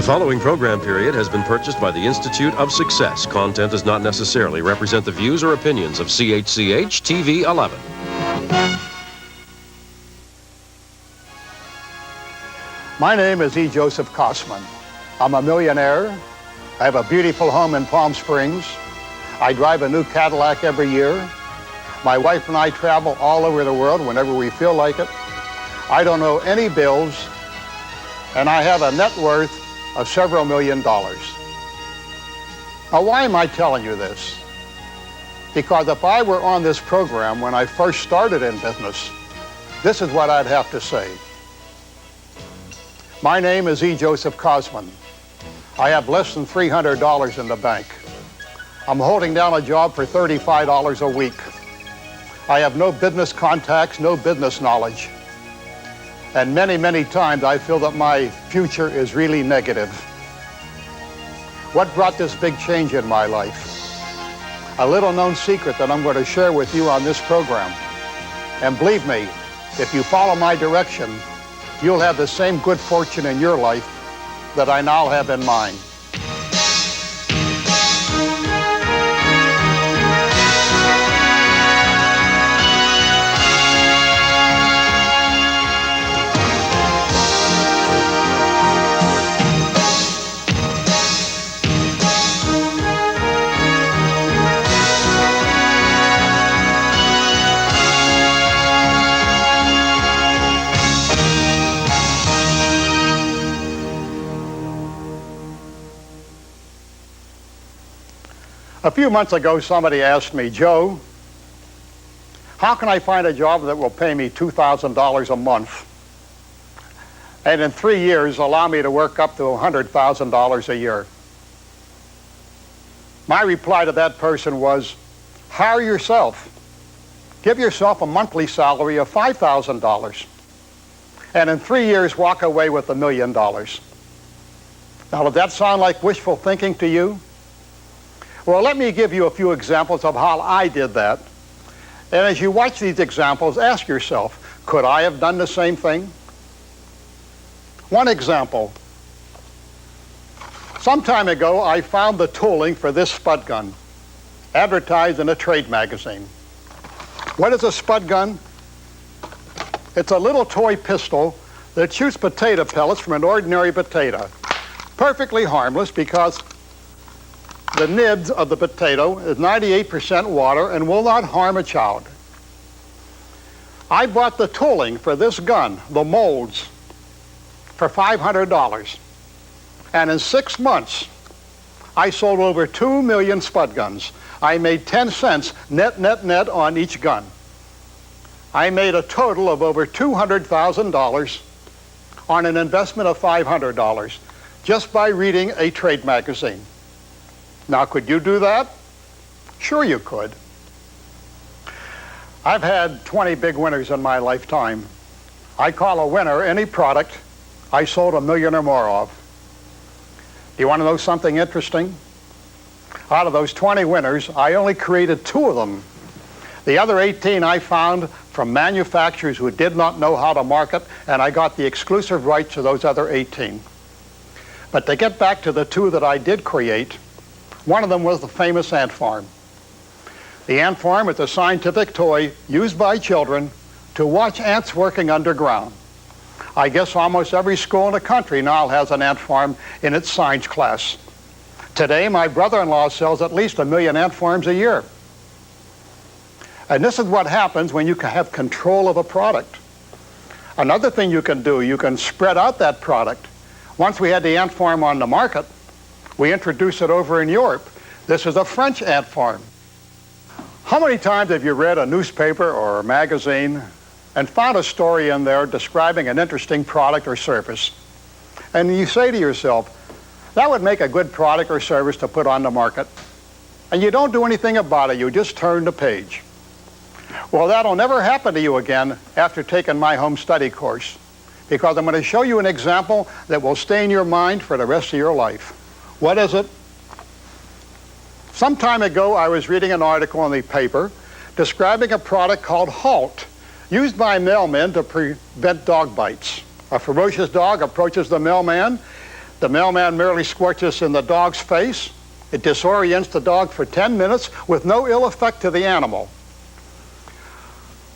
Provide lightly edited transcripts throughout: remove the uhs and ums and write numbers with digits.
The following program period has been purchased by the Institute of Success. Content does not necessarily represent the views or opinions of CHCH TV 11. My name is E. Joseph Cossman. I'm a millionaire. I have a beautiful home in Palm Springs. I drive a new Cadillac every year. My wife and I travel all over the world whenever we feel like it. I don't owe any bills, and I have a net worth of several $1,000,000. Now, why am I telling you this? Because if I were on this program when I first started in business, this is what I'd have to say. My name is E. Joseph Cossman. I have less than $300 in the bank. I'm holding down a job for $35 a week. I have no business contacts, no business knowledge. And many, many times I feel that my future is really negative. What brought this big change in my life? A little known secret that I'm going to share with you on this program. And believe me, if you follow my direction, you'll have the same good fortune in your life that I now have in mine. A few months ago, somebody asked me, Joe, how can I find a job that will pay me $2,000 a month and in 3 years allow me to work up to $100,000 a year? My reply to that person was, hire yourself. Give yourself a monthly salary of $5,000 and in 3 years walk away with $1 million. Now, does that sound like wishful thinking to you? Well, let me give you a few examples of how I did that. And as you watch these examples, ask yourself, could I have done the same thing? One example. Some time ago, I found the tooling for this spud gun, advertised in a trade magazine. What is a spud gun? It's a little toy pistol that shoots potato pellets from an ordinary potato. Perfectly harmless because the nibs of the potato is 98% water and will not harm a child. I bought the tooling for this gun, the molds, for $500. And in 6 months, I sold over 2 million spud guns. I made 10 cents net on each gun. I made a total of over $200,000 on an investment of $500 just by reading a trade magazine. Now, could you do that? Sure you could. I've had 20 big winners in my lifetime. I call a winner any product I sold $1 million or more of. Do you want to know something interesting? Out of those 20 winners, I only created 2 of them. The other 18 I found from manufacturers who did not know how to market, and I got the exclusive rights to those other 18. But to get back to the 2 that I did create, one of them was the famous ant farm. The ant farm is a scientific toy used by children to watch ants working underground. I guess almost every school in the country now has an ant farm in its science class. Today, my brother-in-law sells at least 1 million ant farms a year. And this is what happens when you have control of a product. Another thing you can do, you can spread out that product. Once we had the ant farm on the market, we introduced it over in Europe. This is a French ant farm. How many times have you read a newspaper or a magazine and found a story in there describing an interesting product or service? And you say to yourself, that would make a good product or service to put on the market. And you don't do anything about it, you just turn the page. Well, that'll never happen to you again after taking my home study course, because I'm going to show you an example that will stay in your mind for the rest of your life. What is it? Some time ago, I was reading an article in the paper describing a product called Halt, used by mailmen to prevent dog bites. A ferocious dog approaches the mailman, The mailman merely squirts this in the dog's face. It disorients the dog for 10 minutes with no ill effect to the animal.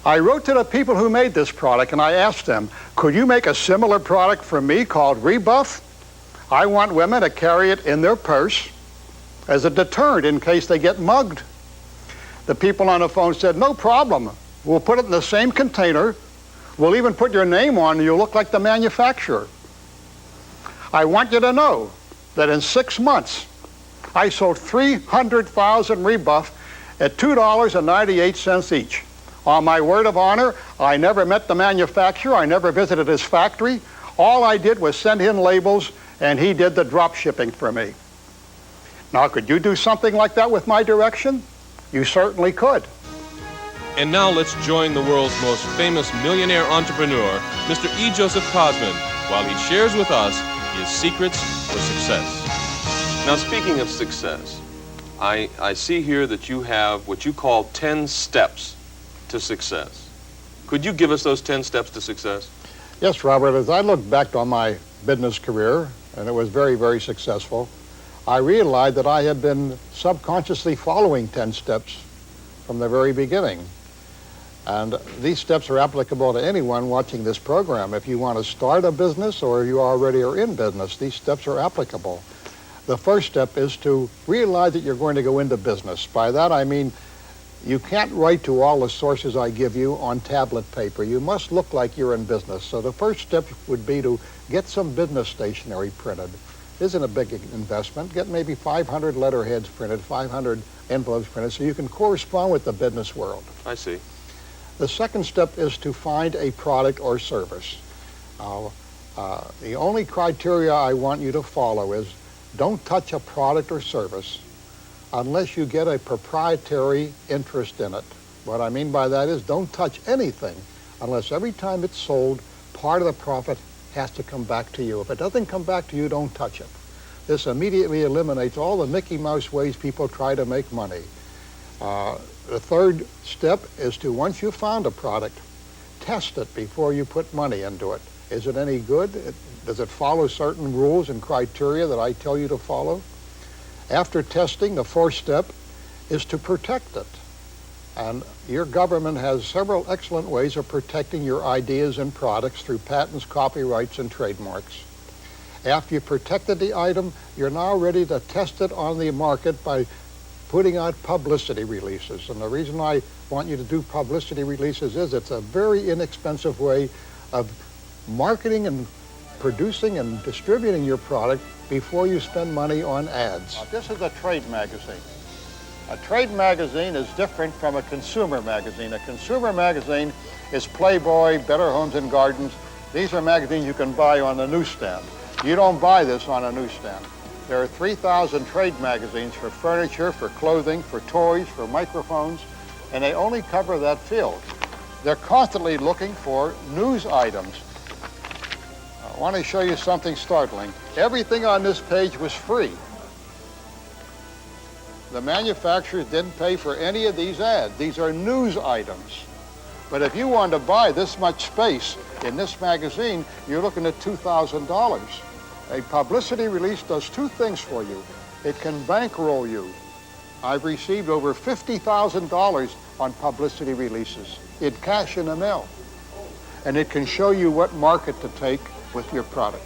I wrote to the people who made this product and I asked them, could you make a similar product for me called Rebuff? I want women to carry it in their purse as a deterrent in case they get mugged. The people on the phone said, no problem. We'll put it in the same container. We'll even put your name on and you'll look like the manufacturer. I want you to know that in 6 months, I sold 300,000 Rebuff at $2.98 each. On my word of honor, I never met the manufacturer. I never visited his factory. All I did was send him labels, and he did the drop shipping for me. Now, could you do something like that with my direction? You certainly could. And now let's join the world's most famous millionaire entrepreneur, Mr. E. Joseph Cossman, while he shares with us his secrets for success. Now, speaking of success, I see here that you have what you call 10 steps to success. Could you give us those 10 steps to success? Yes, Robert. As I look back on my business career, and it was very, very successful, I realized that I had been subconsciously following 10 steps from the very beginning. And these steps are applicable to anyone watching this program. If you want to start a business or you already are in business, these steps are applicable. The first step is to realize that you're going to go into business. By that I mean you can't write to all the sources I give you on tablet paper. You must look like you're in business. So the first step would be to get some business stationery printed. Isn't a big investment. Get maybe 500 letterheads printed, 500 envelopes printed, so you can correspond with the business world. I see. The second step is to find a product or service. The only criteria I want you to follow is don't touch a product or service unless you get a proprietary interest in it. What I mean by that is don't touch anything unless every time it's sold, part of the profit has to come back to you. If it doesn't come back to you, don't touch it. This immediately eliminates all the Mickey Mouse ways people try to make money. The third step is to, once you've found a product, test it before you put money into it. Is it any good? Does it follow certain rules and criteria that I tell you to follow? After testing, the fourth step is to protect it. And your government has several excellent ways of protecting your ideas and products through patents, copyrights, and trademarks. After you've protected the item, you're now ready to test it on the market by putting out publicity releases. And the reason I want you to do publicity releases is it's a very inexpensive way of marketing and producing and distributing your product before you spend money on ads. This is a trade magazine. A trade magazine is different from a consumer magazine. A consumer magazine is Playboy, Better Homes and Gardens. These are magazines you can buy on the newsstand. You don't buy this on a newsstand. There are 3,000 trade magazines for furniture, for clothing, for toys, for microphones, and they only cover that field. They're constantly looking for news items. I want to show you something startling. Everything on this page was free. The manufacturers didn't pay for any of these ads. These are news items. But if you want to buy this much space in this magazine, you're looking at $2,000. A publicity release does two things for you. It can bankroll you. I've received over $50,000 on publicity releases in cash in the mail. And it can show you what market to take with your product.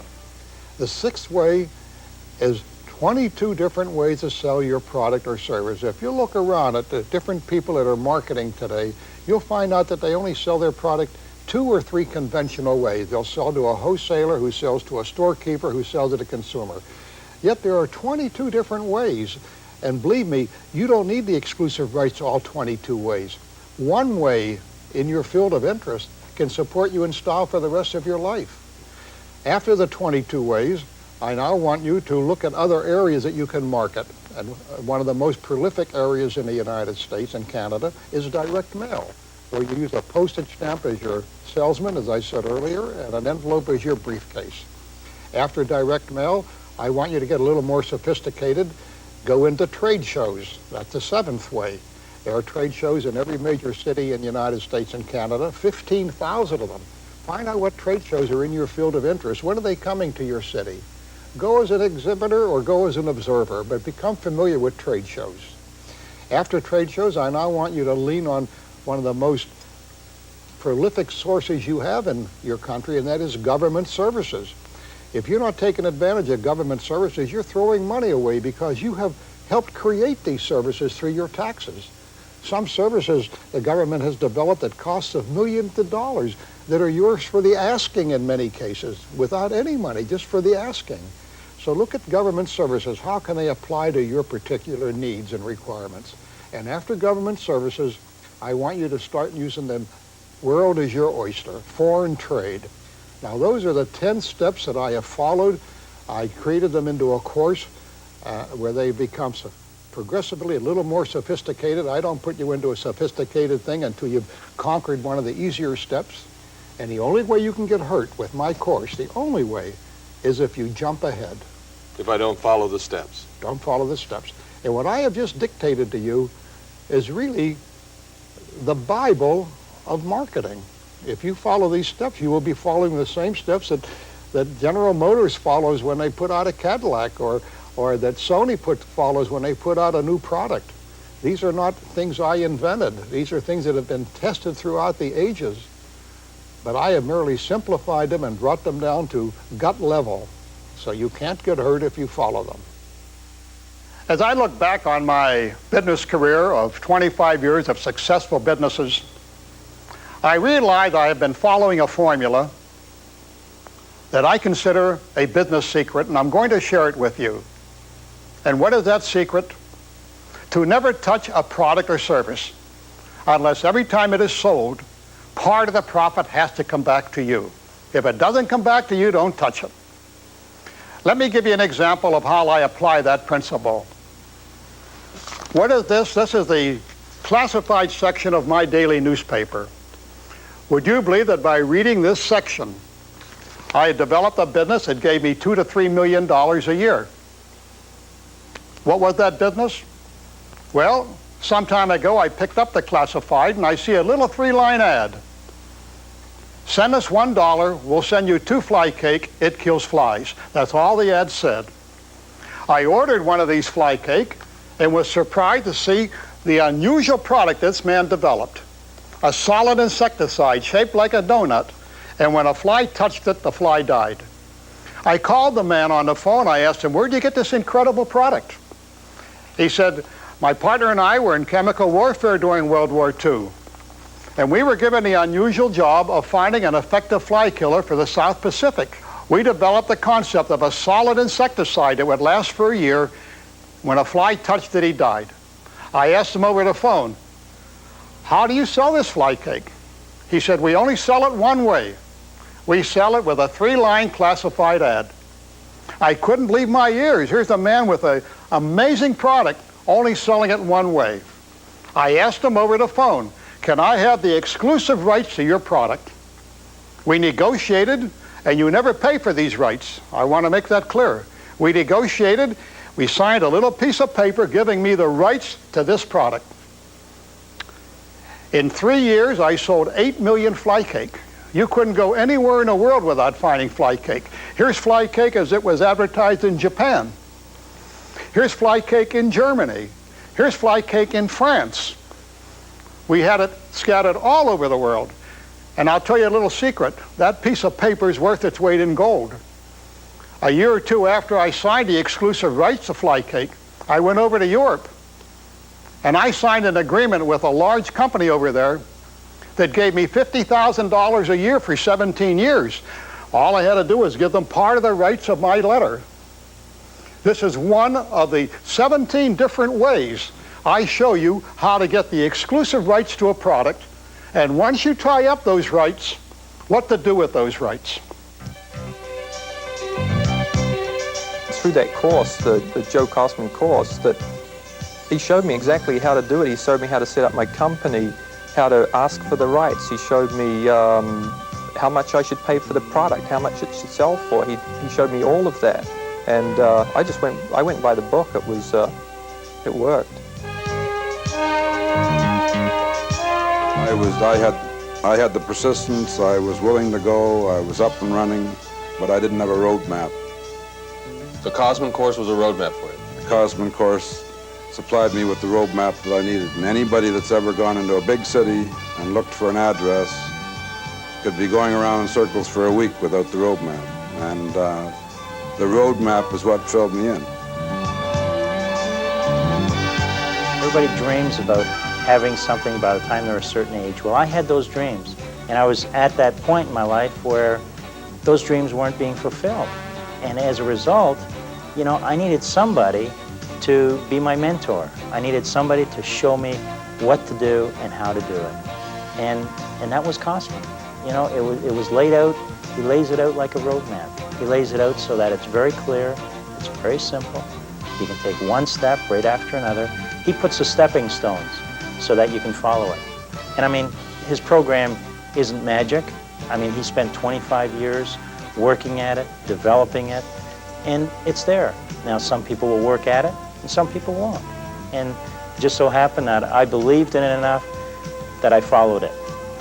The sixth way is 22 different ways to sell your product or service. If you look around at the different people that are marketing today, you'll find out that they only sell their product 2 or 3 conventional ways. They'll sell to a wholesaler who sells to a storekeeper who sells to the consumer. Yet there are 22 different ways. And believe me, you don't need the exclusive rights to all 22 ways. One way in your field of interest can support you in style for the rest of your life. After the 22 ways, I now want you to look at other areas that you can market. And one of the most prolific areas in the United States and Canada is direct mail, where you use a postage stamp as your salesman, as I said earlier, and an envelope as your briefcase. After direct mail, I want you to get a little more sophisticated. Go into trade shows. That's the 7th way. There are trade shows in every major city in the United States and Canada, 15,000 of them. Find out what trade shows are in your field of interest. When are they coming to your city? go as an exhibitor or go as an observer, but become familiar with trade shows. After trade shows, I now want you to lean on one of the most prolific sources you have in your country, and that is government services. If you're not taking advantage of government services, you're throwing money away because you have helped create these services through your taxes. Some services the government has developed at costs of millions of dollars that are yours for the asking in many cases, without any money, just for the asking. So look at government services. How can they apply to your particular needs and requirements? And after government services, I want you to start using the world is your oyster, foreign trade. Now those are the 10 steps that I have followed. I created them into a course where they become progressively a little more sophisticated. I don't put you into a sophisticated thing until you've conquered one of the easier steps. And the only way you can get hurt with my course, the only way, is if you jump ahead. If I don't follow the steps. Don't follow the steps. And what I have just dictated to you is really the Bible of marketing. If you follow these steps, you will be following the same steps that General Motors follows when they put out a Cadillac, or that Sony follows when they put out a new product. These are not things I invented. These are things that have been tested throughout the ages. But I have merely simplified them and brought them down to gut level, so you can't get hurt if you follow them. As I look back on my business career of 25 years of successful businesses, I realize I have been following a formula that I consider a business secret, and I'm going to share it with you. And what is that secret? To never touch a product or service unless every time it is sold, part of the profit has to come back to you. If it doesn't come back to you, don't touch it. Let me give you an example of how I apply that principle. What is this? This is the classified section of my daily newspaper. Would you believe that by reading this section, I had developed a business that gave me $2 to $3 million a year? What was that business? Well, some time ago I picked up the classified and I see a little 3-line ad. Send us $1, we'll send you 2 fly cake, it kills flies. That's all the ad said. I ordered one of these fly cake and was surprised to see the unusual product this man developed. A solid insecticide shaped like a donut, and when a fly touched it, the fly died. I called the man on the phone. I asked him, where'd you get this incredible product? He said, my partner and I were in chemical warfare during World War II, and we were given the unusual job of finding an effective fly killer for the South Pacific. We developed the concept of a solid insecticide that would last for a year. When a fly touched it, he died. I asked him over the phone, how do you sell this fly cake? He said, we only sell it one way. We sell it with a 3-line classified ad. I couldn't believe my ears. Here's a man with an amazing product, only selling it one way. I asked him over the phone, can I have the exclusive rights to your product? We negotiated, and you never pay for these rights. I want to make that clear. We negotiated, we signed a little piece of paper giving me the rights to this product. In 3 years, I sold 8 million fly cake. You couldn't go anywhere in the world without finding fly cake. Here's fly cake as it was advertised in Japan. Here's fly cake in Germany. Here's fly cake in France. We had it scattered all over the world. And I'll tell you a little secret. That piece of paper is worth its weight in gold. A year or two after I signed the exclusive rights to fly cake, I went over to Europe. And I signed an agreement with a large company over there that gave me $50,000 a year for 17 years. All I had to do was give them part of the rights of my letter. This is one of the 17 different ways I show you how to get the exclusive rights to a product, and once you tie up those rights, what to do with those rights. Through that course, the Joe Cossman course, that he showed me exactly how to do it. He showed me how to set up my company, how to ask for the rights. He showed me how much I should pay for the product, how much it should sell for. He showed me all of that, and I went by the book. It worked. I had the persistence. I was willing to go. I was up and running, but I didn't have a road map. The Cossman course was a roadmap for you. The Cossman course supplied me with the roadmap that I needed. And anybody that's ever gone into a big city and looked for an address could be going around in circles for a week without the roadmap. And the roadmap is what filled me in. Everybody dreams about having something by the time they're a certain age. Well, I had those dreams, and I was at that point in my life where those dreams weren't being fulfilled. And as a result, you know, I needed somebody to be my mentor. I needed somebody to show me what to do and how to do it. And that was Cossman. You know, it was laid out. He lays it out like a roadmap. He lays it out so that it's very clear, it's very simple. You can take one step right after another. He puts the stepping stones so that you can follow it. And I mean, his program isn't magic. I mean, he spent 25 years working at it, developing it, and it's there. Now, some people will work at it, and some people won't. And it just so happened that I believed in it enough that I followed it.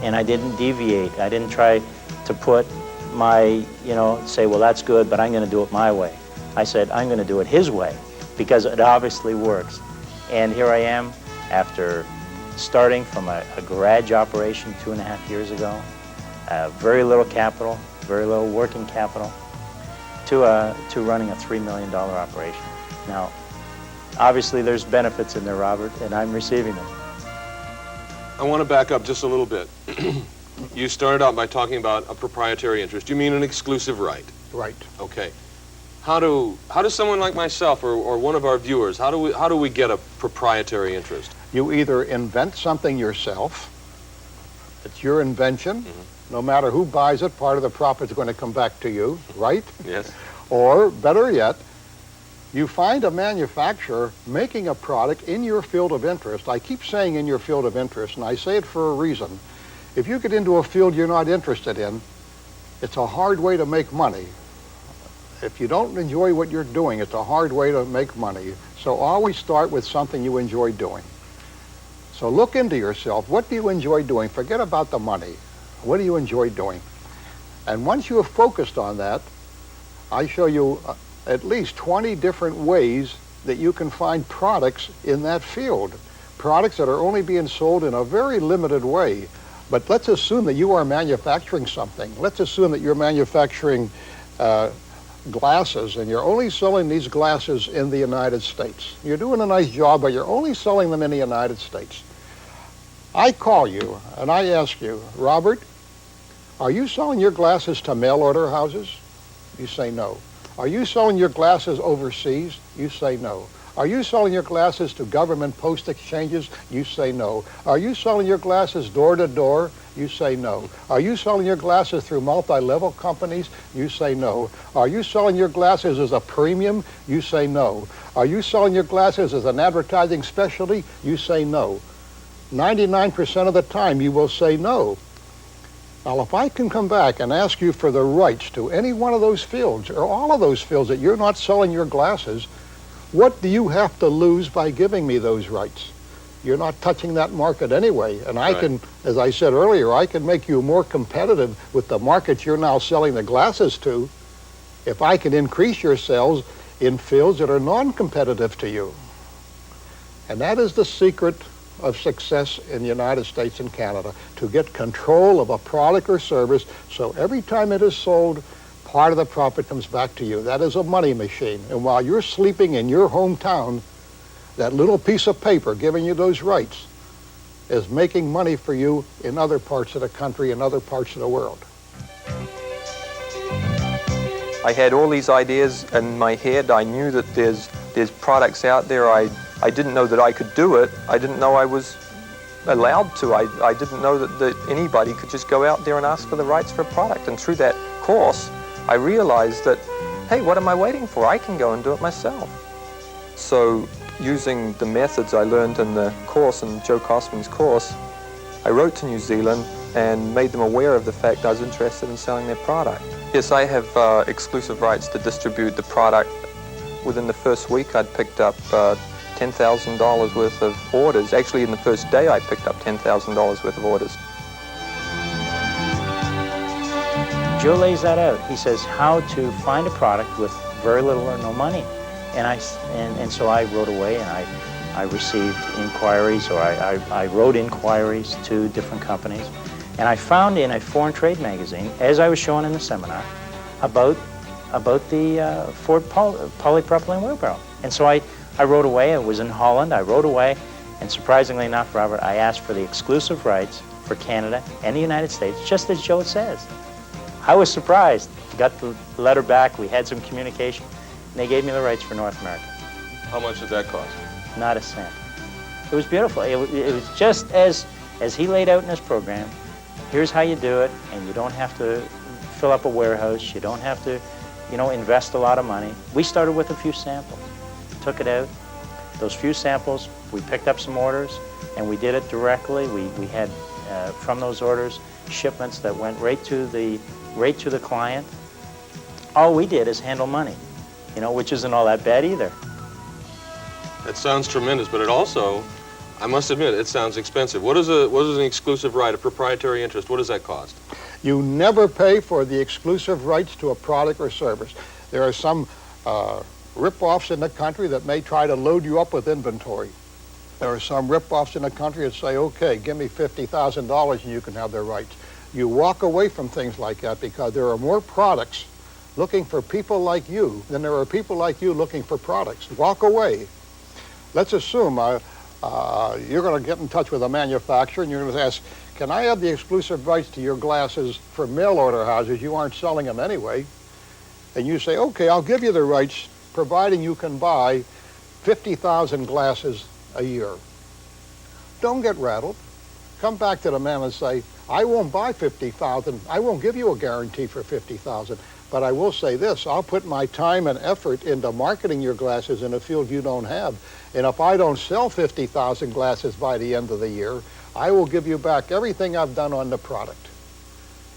And I didn't deviate. I didn't try to put my, you know, say, well, that's good, but I'm going to do it my way. I said, I'm going to do it his way, because it obviously works. And here I am, after starting from a garage operation 2.5 years ago, very little capital, very little working capital, to running a $3 million operation. Now, obviously there's benefits in there, Robert, and I'm receiving them. I want to back up just a little bit. You started out by talking about a proprietary interest. You mean an exclusive right? Right. Okay. How does someone like myself or one of our viewers, how do we get a proprietary interest? You either invent something yourself, it's your invention, no matter who buys it, part of the profit's going to come back to you, right? Yes. Or, better yet, you find a manufacturer making a product in your field of interest. I keep saying in your field of interest, and I say it for a reason. If you get into a field you're not interested in, it's a hard way to make money. If you don't enjoy what you're doing, it's a hard way to make money. So always start with something you enjoy doing. So look into yourself. What do you enjoy doing? Forget about the money. What do you enjoy doing? And once you have focused on that, I show you at least 20 different ways that you can find products in that field. Products that are only being sold in a very limited way. But let's assume that you are manufacturing something. Let's assume that you're manufacturing glasses, and you're only selling these glasses in the United States. You're doing a nice job, but you're only selling them in the United States. I call you and I ask you, Robert, are you selling your glasses to mail order houses? You say no. Are you selling your glasses overseas? You say no. Are you selling your glasses to government post exchanges? You say no. Are you selling your glasses door to door? You say no. Are you selling your glasses through multi-level companies? You say no. Are you selling your glasses as a premium? You say no. Are you selling your glasses as an advertising specialty? You say no. 99% of the time you will say no. Now, if I can come back and ask you for the rights to any one of those fields, or all of those fields that you're not selling your glasses, what do you have to lose by giving me those rights? You're not touching that market anyway. And I can, as I said earlier, I can make you more competitive with the market you're now selling the glasses to if I can increase your sales in fields that are non-competitive to you. And that is the secret of success in the United States and Canada, to get control of a product or service so every time it is sold, part of the profit comes back to you. That is a money machine. And while you're sleeping in your hometown, that little piece of paper giving you those rights is making money for you in other parts of the country and other parts of the world. I had all these ideas in my head. I knew that there's products out there. I didn't know that I could do it. I didn't know I was allowed to. I didn't know that anybody could just go out there and ask for the rights for a product. And through that course, I realized that, hey, what am I waiting for? I can go and do it myself. So using the methods I learned in the course, in Joe Cossman's course, I wrote to New Zealand and made them aware of the fact I was interested in selling their product. Yes, I have exclusive rights to distribute the product. Within the first week, I'd picked up $10,000 worth of orders. Actually, in the first day, I picked up $10,000 worth of orders. Joe lays that out. He says how to find a product with very little or no money. And so I wrote away, and I received inquiries, or I wrote inquiries to different companies. And I found in a foreign trade magazine, as I was showing in the seminar, about the Ford polypropylene wheelbarrow. And so I wrote away. It was in Holland. I wrote away, and surprisingly enough, Robert, I asked for the exclusive rights for Canada and the United States, just as Joe says. I was surprised. Got the letter back. We had some communication, and they gave me the rights for North America. How much did that cost? Not a cent. It was beautiful. It was just as he laid out in his program. Here's how you do it, and you don't have to fill up a warehouse. You don't have to, invest a lot of money. We started with a few samples, took it out. Those few samples, we picked up some orders, and we did it directly. We had, from those orders, shipments that went right to the client. All we did is handle money, which isn't all that bad either. That sounds tremendous, but it also, I must admit, it sounds expensive. What is an exclusive right, a proprietary interest? What does that cost? You never pay for the exclusive rights to a product or service. There are some rip-offs in the country that may try to load you up with inventory. There are some rip-offs in the country that say, okay, give me $50,000 and you can have their rights. You walk away from things like that because there are more products looking for people like you than there are people like you looking for products. Walk away. Let's assume you're going to get in touch with a manufacturer and you're going to ask, can I have the exclusive rights to your glasses for mail order houses? You aren't selling them anyway. And you say, okay, I'll give you the rights, providing you can buy 50,000 glasses a year. Don't get rattled. Come back to the man and say, I won't buy 50,000. I won't give you a guarantee for 50,000. But I will say this, I'll put my time and effort into marketing your glasses in a field you don't have. And if I don't sell 50,000 glasses by the end of the year, I will give you back everything I've done on the product.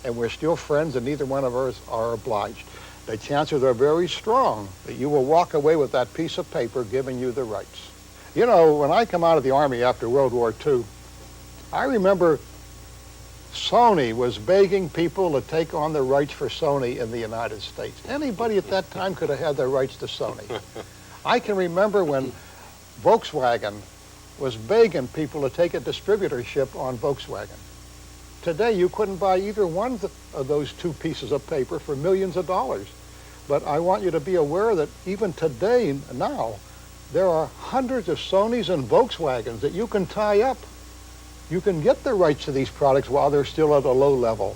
And we're still friends, and neither one of us are obliged. The chances are very strong that you will walk away with that piece of paper giving you the rights. When I come out of the Army after World War II, I remember Sony was begging people to take on the rights for Sony in the United States. Anybody at that time could have had their rights to Sony. I can remember when Volkswagen was begging people to take a distributorship on Volkswagen. Today, you couldn't buy either one of those two pieces of paper for millions of dollars. But I want you to be aware that even today, now, there are hundreds of Sonys and Volkswagens that you can tie up. You can get the rights to these products while they're still at a low level.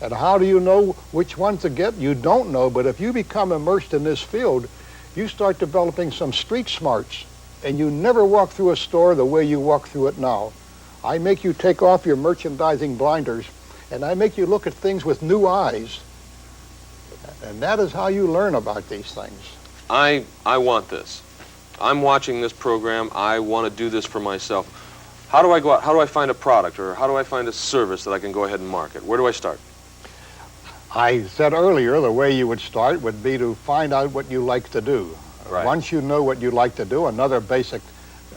And how do you know which ones to get? You don't know, but if you become immersed in this field, you start developing some street smarts, and you never walk through a store the way you walk through it now. I make you take off your merchandising blinders, and I make you look at things with new eyes. And that is how you learn about these things. I want this. I'm watching this program. I want to do this for myself. How do I go out? How do I find a product, or how do I find a service that I can go ahead and market? Where do I start? I said earlier the way you would start would be to find out what you like to do. Right. Once you know what you like to do, another basic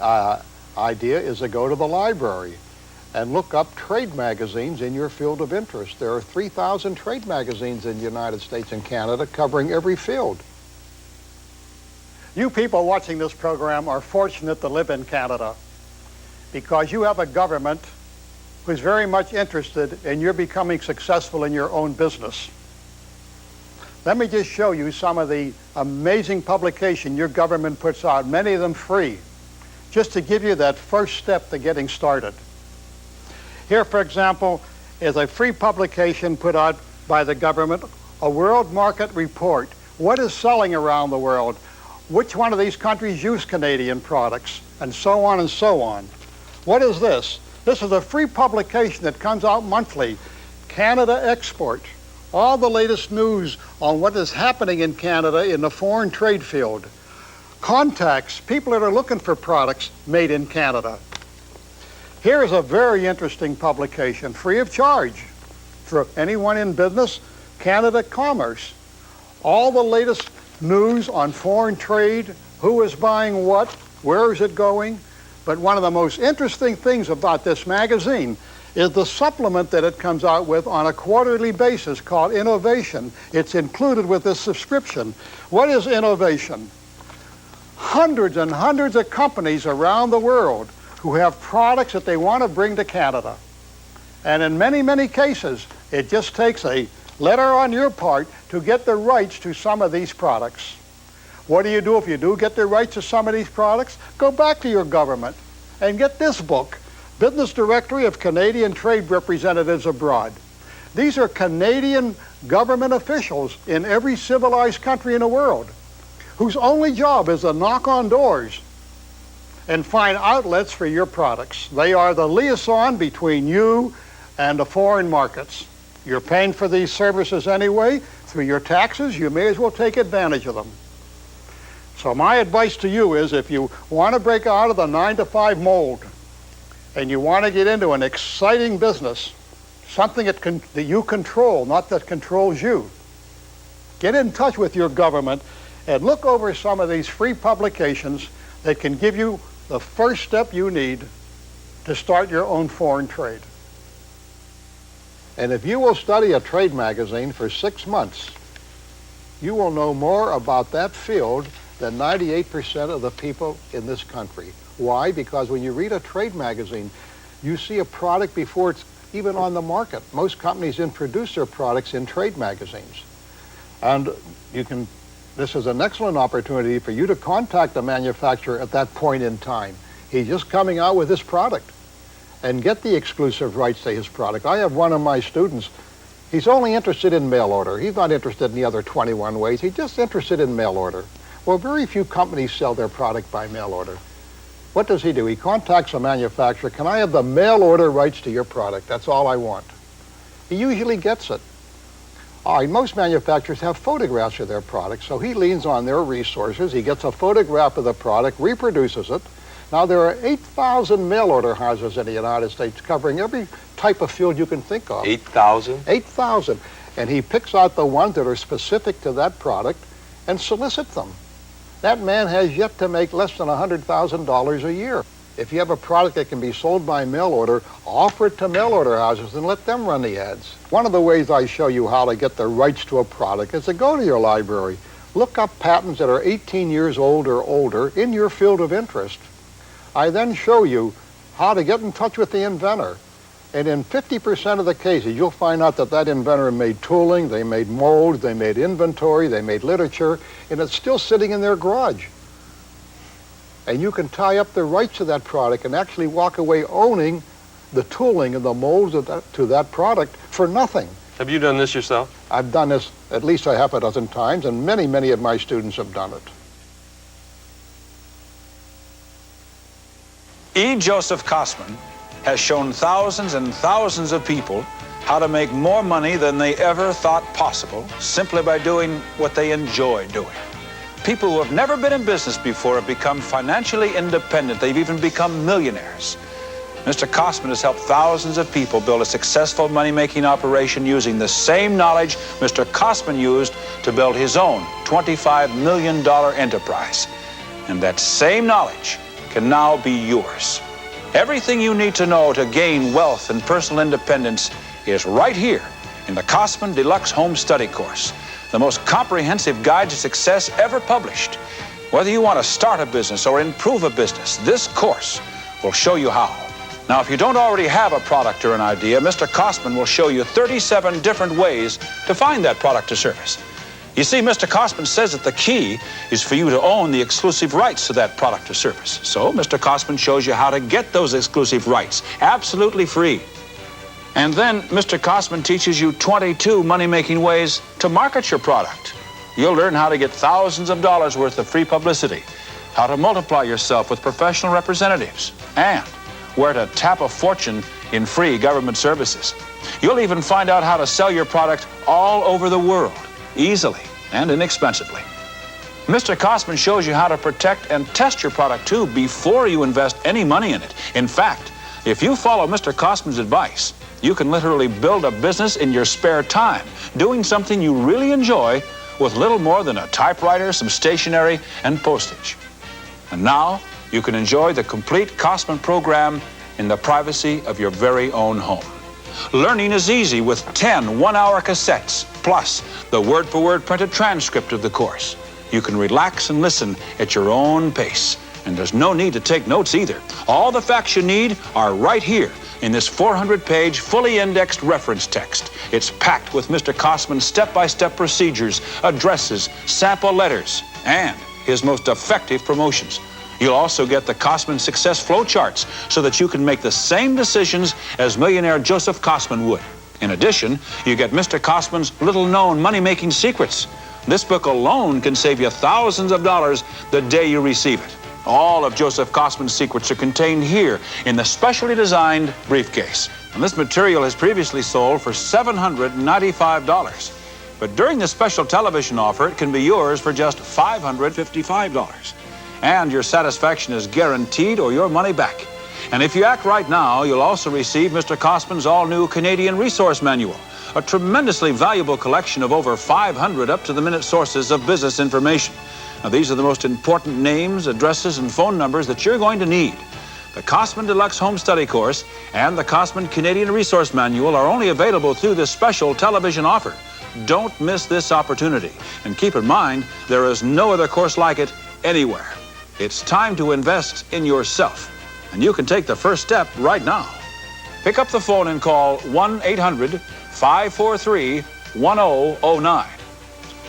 idea is to go to the library and look up trade magazines in your field of interest. There are 3,000 trade magazines in the United States and Canada covering every field. You people watching this program are fortunate to live in Canada because you have a government who's very much interested in your becoming successful in your own business. Let me just show you some of the amazing publication your government puts out, many of them free, just to give you that first step to getting started. Here, for example, is a free publication put out by the government, a world market report. What is selling around the world? Which one of these countries use Canadian products? And so on and so on. What is this? This is a free publication that comes out monthly. Canada Export. All the latest news on what is happening in Canada in the foreign trade field. Contacts, people that are looking for products made in Canada. Here is a very interesting publication, free of charge for anyone in business, Canada Commerce. All the latest news on foreign trade, who is buying what, where is it going. But one of the most interesting things about this magazine is the supplement that it comes out with on a quarterly basis called Innovation. It's included with this subscription. What is Innovation? Hundreds and hundreds of companies around the world who have products that they want to bring to Canada. And in many, many cases, it just takes a letter on your part to get the rights to some of these products. What do you do if you do get the rights to some of these products? Go back to your government and get this book, Business Directory of Canadian Trade Representatives Abroad. These are Canadian government officials in every civilized country in the world whose only job is to knock on doors and find outlets for your products. They are the liaison between you and the foreign markets. You're paying for these services anyway. Through your taxes, you may as well take advantage of them. So my advice to you is, if you want to break out of the 9-to-5 mold and you want to get into an exciting business, something that you control, not that controls you, get in touch with your government and look over some of these free publications that can give you the first step you need to start your own foreign trade. And if you will study a trade magazine for 6 months, you will know more about that field than 98% of the people in this country. Why? Because when you read a trade magazine, you see a product before it's even on the market. Most companies introduce their products in trade magazines. And this is an excellent opportunity for you to contact the manufacturer at that point in time. He's just coming out with this product, and get the exclusive rights to his product. I have one of my students, he's only interested in mail order. He's not interested in the other 21 ways. He's just interested in mail order. Well, very few companies sell their product by mail order. What does he do? He contacts a manufacturer. Can I have the mail order rights to your product? That's all I want. He usually gets it. All right, most manufacturers have photographs of their products, so he leans on their resources. He gets a photograph of the product, reproduces it. Now, there are 8,000 mail order houses in the United States covering every type of field you can think of. 8,000? 8,000. And he picks out the ones that are specific to that product and solicits them. That man has yet to make less than $100,000 a year. If you have a product that can be sold by mail order, offer it to mail order houses and let them run the ads. One of the ways I show you how to get the rights to a product is to go to your library. Look up patents that are 18 years old or older in your field of interest. I then show you how to get in touch with the inventor. And in 50% of the cases, you'll find out that that inventor made tooling, they made molds, they made inventory, they made literature, and it's still sitting in their garage. And you can tie up the rights to that product and actually walk away owning the tooling and the molds to that product for nothing. Have you done this yourself? I've done this at least a half a dozen times, and many, many of my students have done it. E. Joseph Cossman has shown thousands and thousands of people how to make more money than they ever thought possible simply by doing what they enjoy doing. People who have never been in business before have become financially independent. They've even become millionaires. Mr. Cossman has helped thousands of people build a successful money-making operation using the same knowledge Mr. Cossman used to build his own $25 million enterprise. And that same knowledge can now be yours. Everything you need to know to gain wealth and personal independence is right here in the Cossman Deluxe Home Study Course, the most comprehensive guide to success ever published. Whether you want to start a business or improve a business, this course will show you how. Now, if you don't already have a product or an idea, Mr. Cossman will show you 37 different ways to find that product or service. You see, Mr. Cossman says that the key is for you to own the exclusive rights to that product or service. So Mr. Cossman shows you how to get those exclusive rights, absolutely free. And then Mr. Cossman teaches you 22 money-making ways to market your product. You'll learn how to get thousands of dollars worth of free publicity, how to multiply yourself with professional representatives, and where to tap a fortune in free government services. You'll even find out how to sell your product all over the world, easily and inexpensively. Mr. Cossman shows you how to protect and test your product too before you invest any money in it. In fact, if you follow Mr. Cossman's advice, you can literally build a business in your spare time, doing something you really enjoy with little more than a typewriter, some stationery, and postage. And now you can enjoy the complete Cossman program in the privacy of your very own home. Learning is easy with 10 one-hour cassettes, plus the word-for-word printed transcript of the course. You can relax and listen at your own pace, and there's no need to take notes either. All the facts you need are right here in this 400-page, fully indexed reference text. It's packed with Mr. Cossman's step-by-step procedures, addresses, sample letters, and his most effective promotions. You'll also get the Cossman success flowcharts so that you can make the same decisions as millionaire Joseph Cossman would. In addition, you get Mr. Cossman's little-known money-making secrets. This book alone can save you thousands of dollars the day you receive it. All of Joseph Cossman's secrets are contained here in the specially designed briefcase. And this material has previously sold for $795. But during the special television offer, it can be yours for just $555. And your satisfaction is guaranteed or your money back. And if you act right now, you'll also receive Mr. Cossman's all-new Canadian Resource Manual, a tremendously valuable collection of over 500 up-to-the-minute sources of business information. Now, these are the most important names, addresses, and phone numbers that you're going to need. The Cossman Deluxe Home Study Course and the Cossman Canadian Resource Manual are only available through this special television offer. Don't miss this opportunity. And keep in mind, there is no other course like it anywhere. It's time to invest in yourself, and you can take the first step right now. Pick up the phone and call 1-800-543-1009.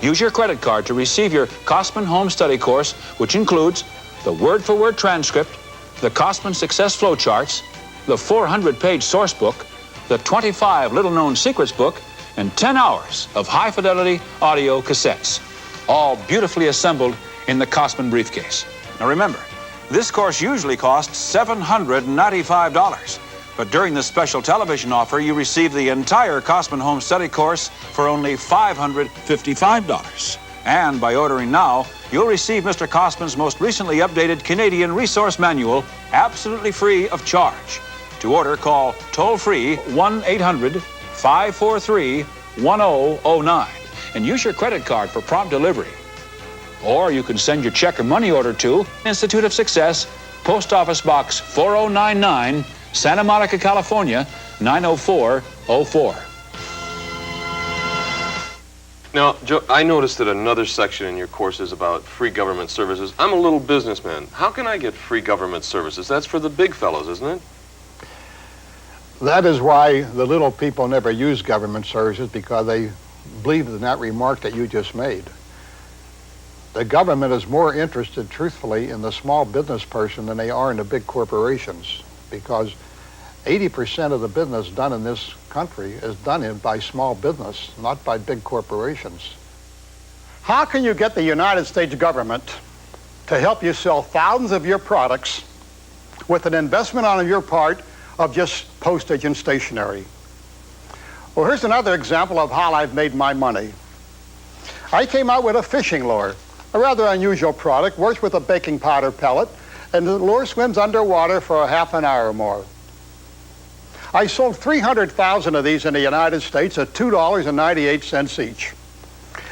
Use your credit card to receive your Cossman Home Study Course, which includes the word-for-word transcript, the Cossman Success Flowcharts, the 400-page source book, the 25 little-known secrets book, and 10 hours of high-fidelity audio cassettes, all beautifully assembled in the Cossman briefcase. Now remember, this course usually costs $795, but during the special television offer, you receive the entire Cossman Home Study Course for only $555. And by ordering now, you'll receive Mr. Cossman's most recently updated Canadian Resource Manual absolutely free of charge. To order, call toll-free 1-800-543-1009 and use your credit card for prompt delivery. Or you can send your check or money order to Institute of Success, Post Office Box 4099, Santa Monica, California, 90404. Now, Joe, I noticed that another section in your course is about free government services. I'm a little businessman. How can I get free government services? That's for the big fellows, isn't it? That is why the little people never use government services, because they believe in that remark that you just made. The government is more interested, truthfully, in the small business person than they are in the big corporations, because 80% of the business done in this country is done by small business, not by big corporations. How can you get the United States government to help you sell thousands of your products with an investment on your part of just postage and stationery? Well, here's another example of how I've made my money. I came out with a fishing lure, a rather unusual product, works with a baking powder pellet, and the lure swims underwater for a half an hour or more. I sold 300,000 of these in the United States at $2.98 each.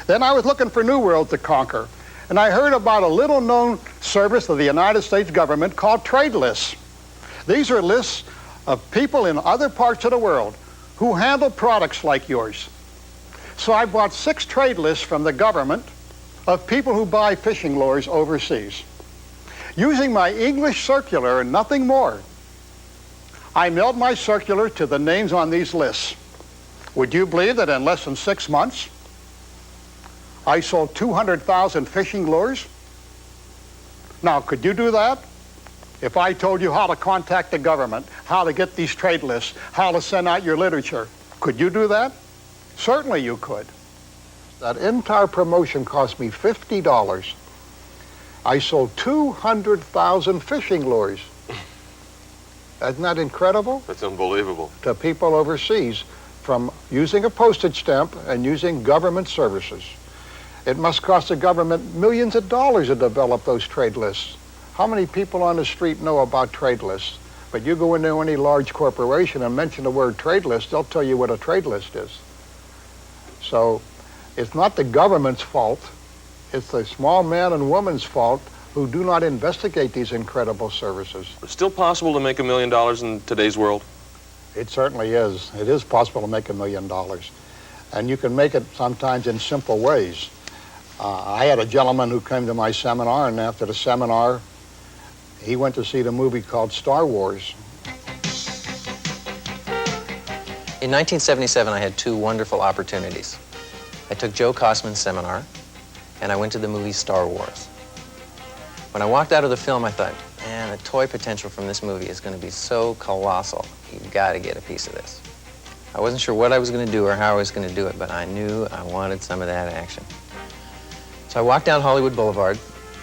Then I was looking for new worlds to conquer, and I heard about a little-known service of the United States government called trade lists. These are lists of people in other parts of the world who handle products like yours. So I bought 6 trade lists from the government of people who buy fishing lures overseas. Using my English circular and nothing more, I mailed my circular to the names on these lists. Would you believe that in less than 6 months, I sold 200,000 fishing lures? Now, could you do that? If I told you how to contact the government, how to get these trade lists, how to send out your literature, could you do that? Certainly you could. That entire promotion cost me $50. I sold 200,000 fishing lures. Isn't that incredible? That's unbelievable. To people overseas, from using a postage stamp and using government services. It must cost the government millions of dollars to develop those trade lists. How many people on the street know about trade lists? But you go into any large corporation and mention the word trade list, they'll tell you what a trade list is. So it's not the government's fault. It's the small man and woman's fault who do not investigate these incredible services. It's still possible to make $1 million in today's world? It certainly is. It is possible to make $1 million. And you can make it sometimes in simple ways. I had a gentleman who came to my seminar, and after the seminar, he went to see the movie called Star Wars. In 1977, I had two wonderful opportunities. I took Joe Cossman's seminar, and I went to the movie Star Wars. When I walked out of the film, I thought, man, the toy potential from this movie is going to be so colossal. You've got to get a piece of this. I wasn't sure what I was going to do or how I was going to do it, but I knew I wanted some of that action. So I walked down Hollywood Boulevard,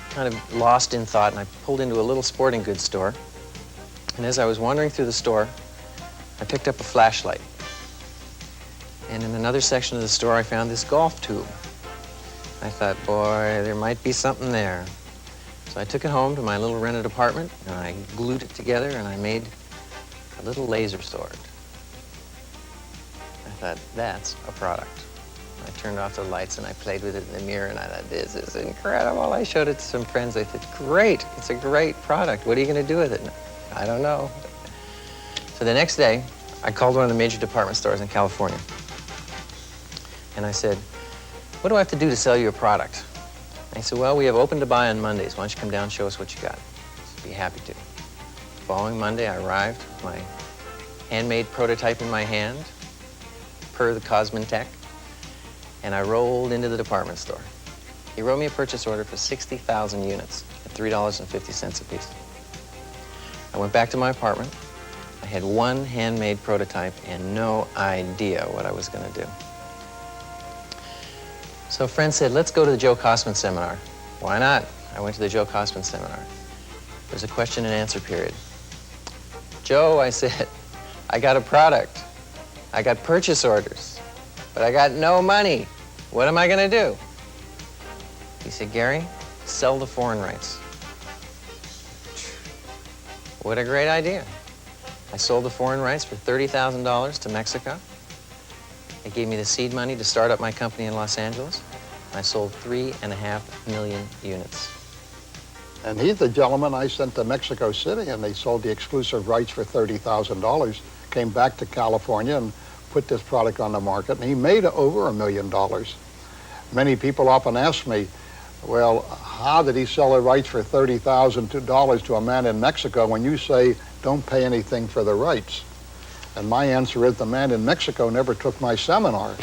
kind of lost in thought, and I pulled into a little sporting goods store. And as I was wandering through the store, I picked up a flashlight. And in another section of the store, I found this golf tube. I thought, boy, there might be something there. So I took it home to my little rented apartment, and I glued it together, and I made a little laser sword. I thought, that's a product. I turned off the lights, and I played with it in the mirror, and I thought, this is incredible. I showed it to some friends. They said, great, it's a great product. What are you going to do with it? I don't know. So the next day, I called one of the major department stores in California. And I said, what do I have to do to sell you a product? And he said, well, we have open to buy on Mondays. Why don't you come down and show us what you got? I said, be happy to. The following Monday, I arrived with my handmade prototype in my hand, per the Cossman tech, and I rolled into the department store. He wrote me a purchase order for 60,000 units at $3.50 a piece. I went back to my apartment. I had one handmade prototype and no idea what I was going to do. So a friend said, let's go to the Joe Cossman seminar. Why not? I went to the Joe Cossman seminar. There was a question and answer period. Joe, I said, I got a product. I got purchase orders, but I got no money. What am I going to do? He said, Gary, sell the foreign rights. What a great idea. I sold the foreign rights for $30,000 to Mexico. They gave me the seed money to start up my company in Los Angeles. I sold 3.5 million units. And he's the gentleman I sent to Mexico City, and they sold the exclusive rights for $30,000. Came back to California and put this product on the market, and he made over $1 million. Many people often ask me, well, how did he sell the rights for $30,000 to a man in Mexico when you say don't pay anything for the rights? And my answer is the man in Mexico never took my seminar.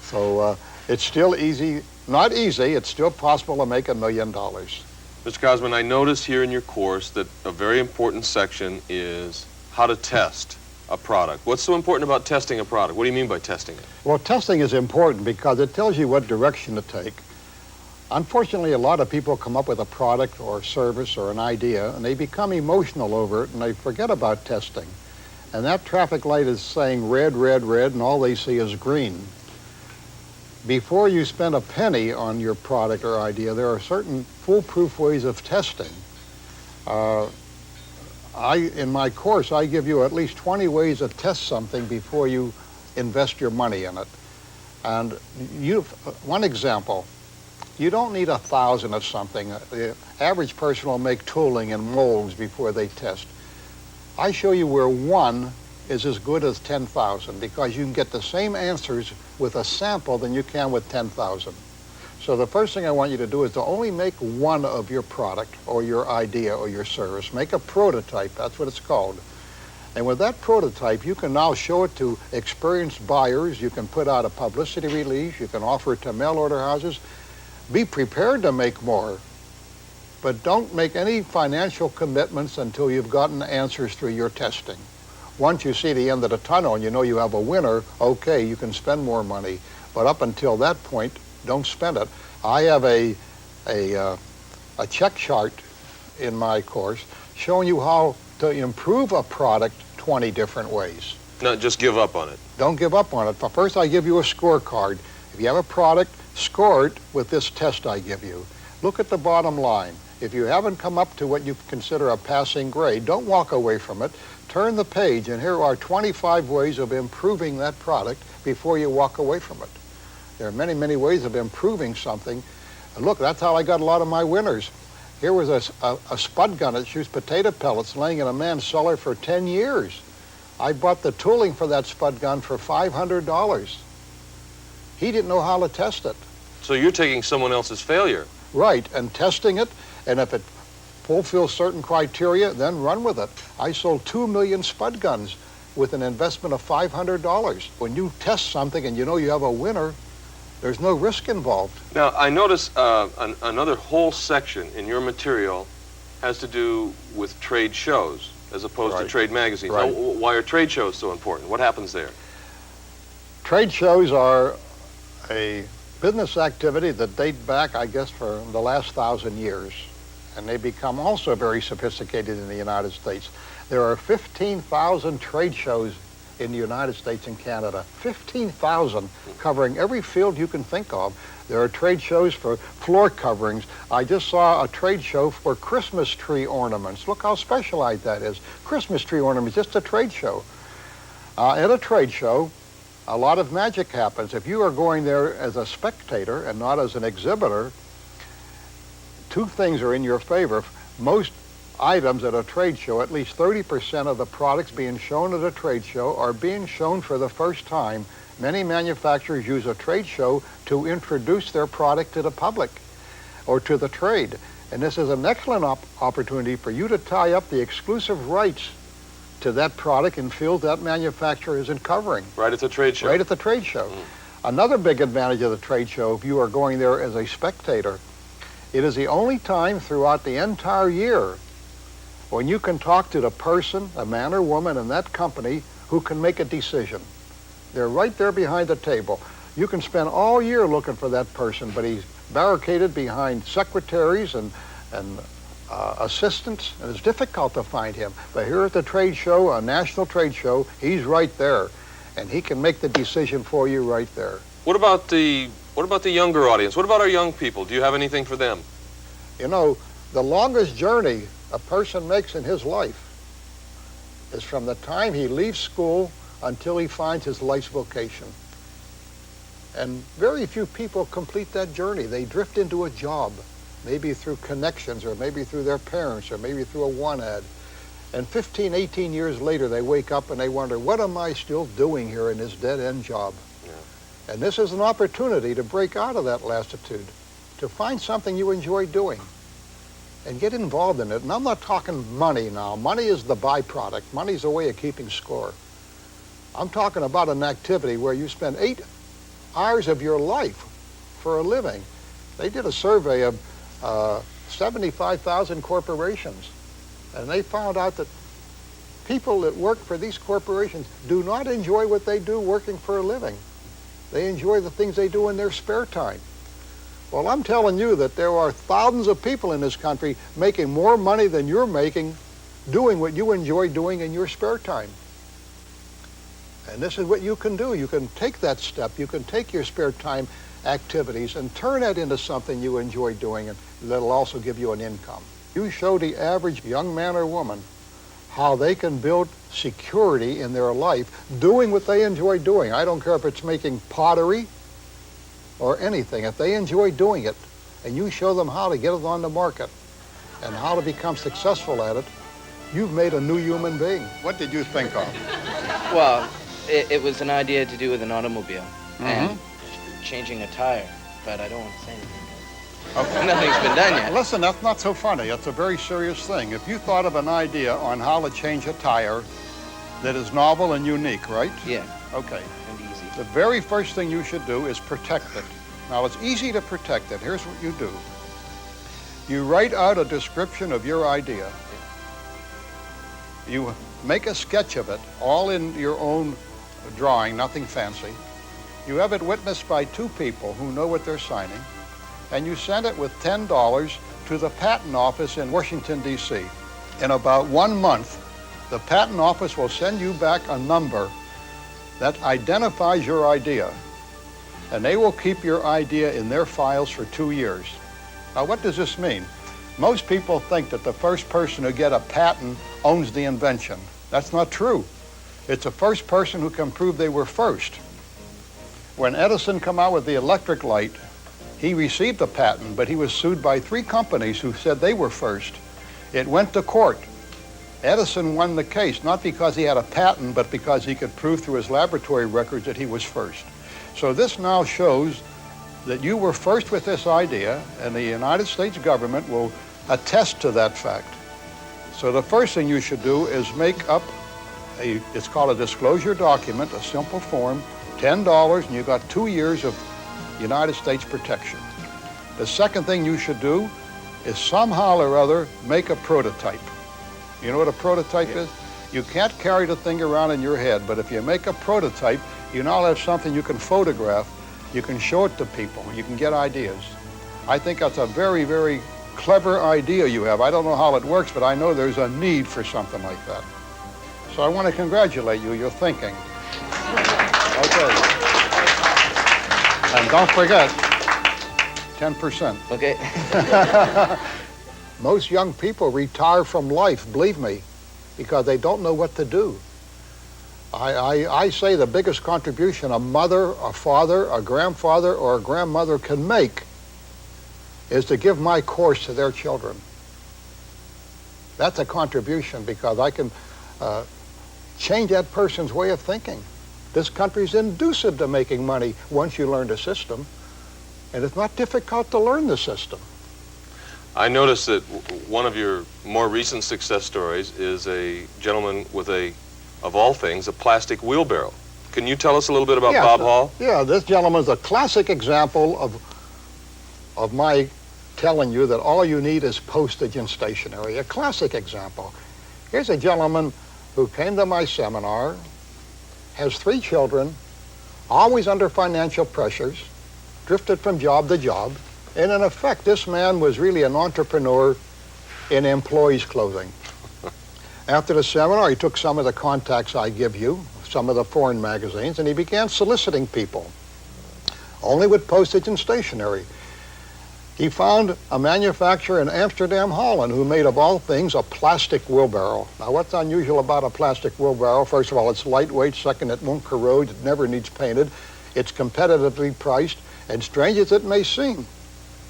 So it's still easy, not easy, it's still possible to make $1 million. Mr. Cossman, I noticed here in your course that a very important section is how to test a product. What's so important about testing a product? What do you mean by testing it? Well, testing is important because it tells you what direction to take. Unfortunately, a lot of people come up with a product or service or an idea, and they become emotional over it, and they forget about testing. And that traffic light is saying red, red, red, and all they see is green. Before you spend a penny on your product or idea, there are certain foolproof ways of testing. In my course, I give you at least 20 ways to test something before you invest your money in it. And one example, you don't need 1,000 of something. The average person will make tooling and molds before they test. I show you where one is as good as 10,000 because you can get the same answers with a sample than you can with 10,000. So the first thing I want you to do is to only make one of your product or your idea or your service. Make a prototype, that's what it's called. And with that prototype, you can now show it to experienced buyers. You can put out a publicity release. You can offer it to mail order houses. Be prepared to make more, but don't make any financial commitments until you've gotten answers through your testing. Once you see the end of the tunnel and you know you have a winner, okay, you can spend more money. But up until that point, don't spend it. I have a check chart in my course showing you how to improve a product 20 different ways. Not just give up on it. Don't give up on it. But first, I give you a scorecard. If you have a product, score it with this test I give you. Look at the bottom line. If you haven't come up to what you consider a passing grade, don't walk away from it. Turn the page, and here are 25 ways of improving that product before you walk away from it. There are many, many ways of improving something. And look, that's how I got a lot of my winners. Here was a spud gun that shoots potato pellets laying in a man's cellar for 10 years. I bought the tooling for that spud gun for $500. He didn't know how to test it. So you're taking someone else's failure. Right, and testing it, and if it fulfills certain criteria, then run with it. I sold 2 million spud guns with an investment of $500. When you test something and you know you have a winner, there's no risk involved. Now, I notice another whole section in your material has to do with trade shows as opposed to trade magazines. Right. Now, why are trade shows so important? What happens there? Trade shows are a business activity that date back, I guess, for the last 1,000 years. And they become also very sophisticated in the United States. There are 15,000 trade shows in the United States and Canada. 15,000 covering every field you can think of. There are trade shows for floor coverings. I just saw a trade show for Christmas tree ornaments. Look how specialized that is. Christmas tree ornaments, just a trade show. At a trade show, a lot of magic happens. If you are going there as a spectator and not as an exhibitor, two things are in your favor. Most items at a trade show, at least 30% of the products being shown at a trade show are being shown for the first time. Many manufacturers use a trade show to introduce their product to the public or to the trade. And this is an excellent opportunity for you to tie up the exclusive rights to that product in fields that manufacturer isn't covering. Right at the trade show. Right at the trade show. Another big advantage of the trade show, if you are going there as a spectator, it is the only time throughout the entire year when you can talk to the person, a man or woman in that company who can make a decision. They're right there behind the table. You can spend all year looking for that person, but he's barricaded behind secretaries and assistants, and it's difficult to find him. But here at the trade show, a national trade show, he's right there, and he can make the decision for you right there. What about the younger audience? What about our young people? Do you have anything for them? You know, the longest journey a person makes in his life is from the time he leaves school until he finds his life's vocation. And very few people complete that journey. They drift into a job, maybe through connections, or maybe through their parents, or maybe through a one ad. And 15, 18 years later, they wake up and they wonder, what am I still doing here in this dead-end job? Yeah. And this is an opportunity to break out of that lassitude, to find something you enjoy doing and get involved in it. And I'm not talking money now. Money is the byproduct. Money is a way of keeping score. I'm talking about an activity where you spend 8 hours of your life for a living. They did a survey of 75,000 corporations, and they found out that people that work for these corporations do not enjoy what they do working for a living. They enjoy the things they do in their spare time. Well, I'm telling you that there are thousands of people in this country making more money than you're making doing what you enjoy doing in your spare time. And this is what you can do. You can take that step. You can take your spare time activities and turn that into something you enjoy doing, and that'll also give you an income. You show the average young man or woman how they can build security in their life doing what they enjoy doing. I don't care if it's making pottery or anything. If they enjoy doing it and you show them how to get it on the market and how to become successful at it, you've made a new human being. What did you think of? Well, it was an idea to do with an automobile and changing a tire, but I don't want to say anything. Okay. Nothing's been done yet. Listen, that's not so funny. It's a very serious thing. If you thought of an idea on how to change a tire that is novel and unique, right? Yeah. Okay. And easy. The very first thing you should do is protect it. Now, it's easy to protect it. Here's what you do. You write out a description of your idea. You make a sketch of it, all in your own drawing, nothing fancy. You have it witnessed by 2 people who know what they're signing, and you send it with $10 to the patent office in Washington, D.C. In about 1 month, the patent office will send you back a number that identifies your idea, and they will keep your idea in their files for 2 years. Now, what does this mean? Most people think that the first person who get a patent owns the invention. That's not true. It's the first person who can prove they were first. When Edison came out with the electric light, He received a patent, but he was sued by 3 companies who said they were first. It went to court. Edison won the case, not because he had a patent, but because he could prove through his laboratory records that he was first. So this now shows that you were first with this idea, and the United States government will attest to that fact. So the first thing you should do is make up it's called a disclosure document, a simple form, $10, and you got 2 years of United States protection. The second thing you should do is somehow or other make a prototype. You know what a prototype is? You can't carry the thing around in your head, but if you make a prototype, you now have something you can photograph, you can show it to people, you can get ideas. I think that's a very, very clever idea you have. I don't know how it works, but I know there's a need for something like that. So I want to congratulate you, you're thinking. Okay. And don't forget, 10%. Okay. Most young people retire from life, believe me, because they don't know what to do. I say the biggest contribution a mother, a father, a grandfather, or a grandmother can make is to give my course to their children. That's a contribution because I can change that person's way of thinking. This country's inducive to making money once you learn the system, and it's not difficult to learn the system. I noticed that one of your more recent success stories is a gentleman with of all things, a plastic wheelbarrow. Can you tell us a little bit about Bob Hall? Yeah, this gentleman's a classic example of my telling you that all you need is postage and stationery. A classic example. Here's a gentleman who came to my seminar, has 3 children, always under financial pressures, drifted from job to job, and in effect, this man was really an entrepreneur in employees' clothing. After the seminar, he took some of the contacts I give you, some of the foreign magazines, and he began soliciting people, only with postage and stationery. He found a manufacturer in Amsterdam, Holland, who made, of all things, a plastic wheelbarrow. Now, what's unusual about a plastic wheelbarrow? First of all, it's lightweight. Second, it won't corrode. It never needs painted. It's competitively priced, and strange as it may seem,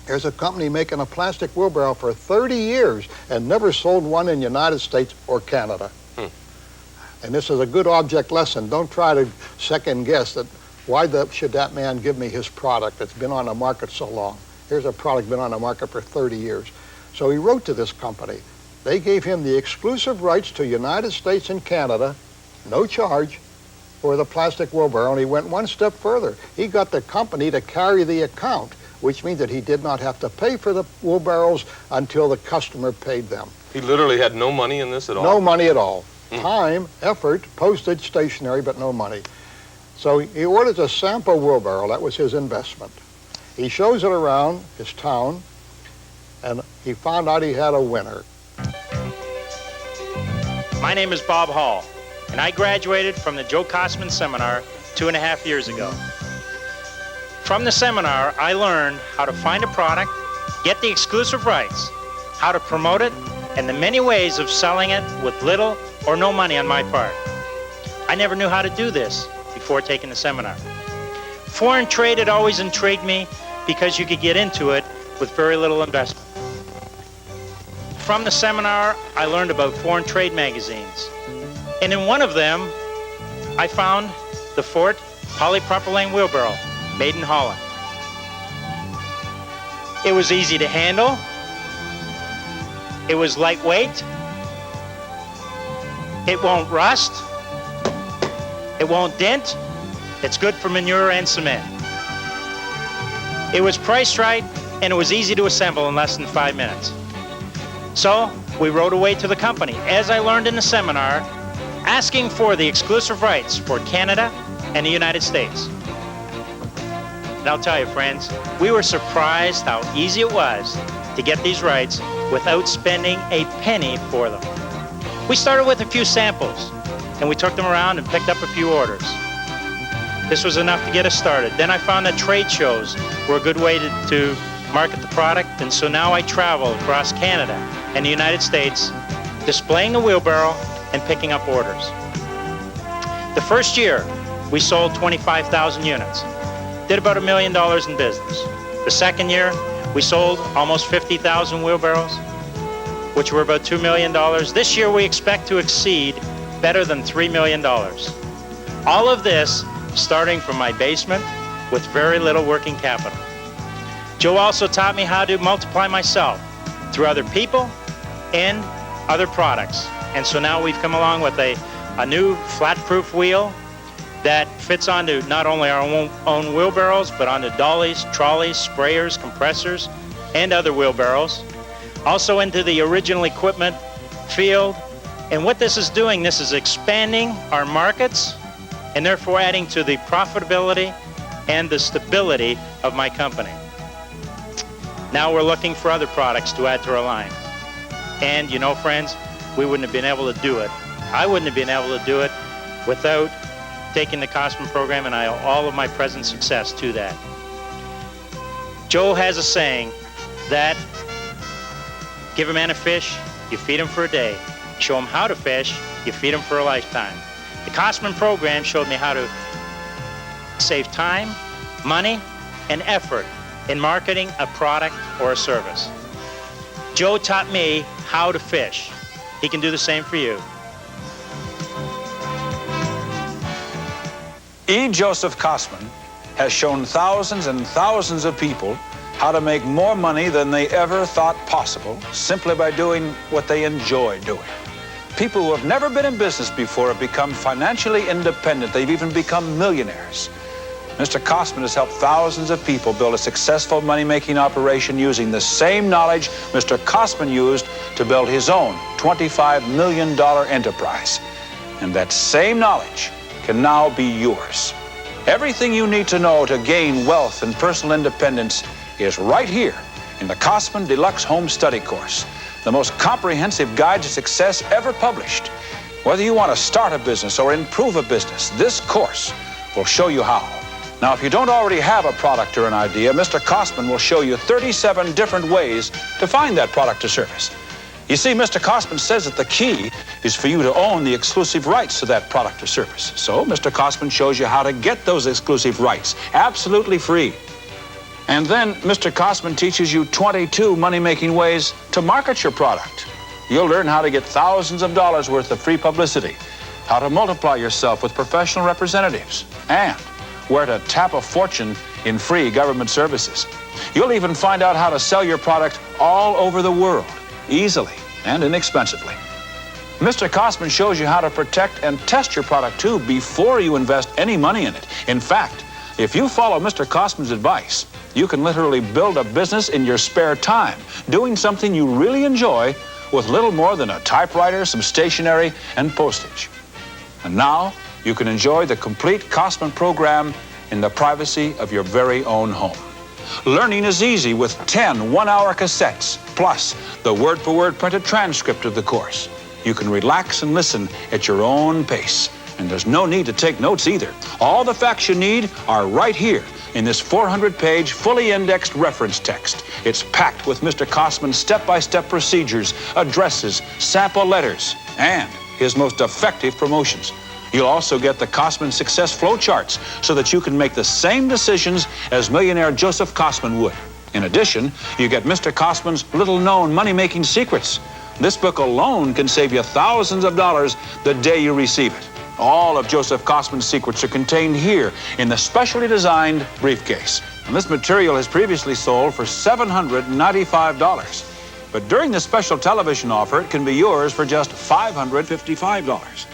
there's a company making a plastic wheelbarrow for 30 years and never sold one in the United States or Canada. And this is a good object lesson. Don't try to second guess that why should that man give me his product that's been on the market so long. Here's a product been on the market for 30 years. So he wrote to this company. They gave him the exclusive rights to United States and Canada, no charge, for the plastic wheelbarrow, and he went one step further. He got the company to carry the account, which means that he did not have to pay for the wheelbarrows until the customer paid them. He literally had no money in this at all? No money at all. Time, effort, postage, stationery, but no money. So he orders a sample wheelbarrow. That was his investment. He shows it around his town, and he found out he had a winner. My name is Bob Hall, and I graduated from the Joe Cossman seminar 2.5 years ago. From the seminar, I learned how to find a product, get the exclusive rights, how to promote it, and the many ways of selling it with little or no money on my part. I never knew how to do this before taking the seminar. Foreign trade had always intrigued me because you could get into it with very little investment. From the seminar, I learned about foreign trade magazines. And in one of them, I found the Ford polypropylene wheelbarrow, made in Holland. It was easy to handle. It was lightweight. It won't rust. It won't dent. It's good for manure and cement. It was priced right, and it was easy to assemble in less than 5 minutes. So we wrote away to the company, as I learned in the seminar, asking for the exclusive rights for Canada and the United States. And I'll tell you, friends, we were surprised how easy it was to get these rights without spending a penny for them. We started with a few samples, and we took them around and picked up a few orders. This was enough to get us started. Then I found that trade shows were a good way to market the product, and so now I travel across Canada and the United States, displaying the wheelbarrow and picking up orders. The first year, we sold 25,000 units, did about $1 million in business. The second year, we sold almost 50,000 wheelbarrows, which were about $2 million. This year, we expect to exceed better than $3 million. All of this starting from my basement with very little working capital. Joe also taught me how to multiply myself through other people and other products. And so now we've come along with a new flat-proof wheel that fits onto not only our own wheelbarrows, but onto dollies, trolleys, sprayers, compressors, and other wheelbarrows. Also into the original equipment field. And what this is doing, this is expanding our markets and therefore adding to the profitability and the stability of my company. Now we're looking for other products to add to our line. And you know, friends, we wouldn't have been able to do it. I wouldn't have been able to do it without taking the Cossman program, and I owe all of my present success to that. Joe has a saying that give a man a fish, you feed him for a day. Show him how to fish, you feed him for a lifetime. The Cossman program showed me how to save time, money, and effort in marketing a product or a service. Joe taught me how to fish. He can do the same for you. E. Joseph Cossman has shown thousands and thousands of people how to make more money than they ever thought possible simply by doing what they enjoy doing. People who have never been in business before have become financially independent. They've even become millionaires. Mr. Cossman has helped thousands of people build a successful money-making operation using the same knowledge Mr. Cossman used to build his own $25 million enterprise. And that same knowledge can now be yours. Everything you need to know to gain wealth and personal independence is right here in the Cossman Deluxe Home Study Course, the most comprehensive guide to success ever published. Whether you want to start a business or improve a business, this course will show you how. Now, if you don't already have a product or an idea, Mr. Cossman will show you 37 different ways to find that product or service. You see, Mr. Cossman says that the key is for you to own the exclusive rights to that product or service. So Mr. Cossman shows you how to get those exclusive rights, absolutely free. And then Mr. Cossman teaches you 22 money-making ways to market your product. You'll learn how to get thousands of dollars worth of free publicity, how to multiply yourself with professional representatives, and where to tap a fortune in free government services. You'll even find out how to sell your product all over the world, easily and inexpensively. Mr. Cossman shows you how to protect and test your product too before you invest any money in it. In fact, if you follow Mr. Cossman's advice, you can literally build a business in your spare time, doing something you really enjoy with little more than a typewriter, some stationery, and postage. And now you can enjoy the complete Cossman program in the privacy of your very own home. Learning is easy with 10 one-hour cassettes, plus the word-for-word printed transcript of the course. You can relax and listen at your own pace, and there's no need to take notes either. All the facts you need are right here in this 400-page, fully indexed reference text. It's packed with Mr. Cossman's step-by-step procedures, addresses, sample letters, and his most effective promotions. You'll also get the Cossman success flow charts so that you can make the same decisions as millionaire Joseph Cossman would. In addition, you get Mr. Cossman's little-known money-making secrets. This book alone can save you thousands of dollars the day you receive it. All of Joseph Cossman's secrets are contained here in the specially designed briefcase. And this material has previously sold for $795. But during this special television offer, it can be yours for just $555.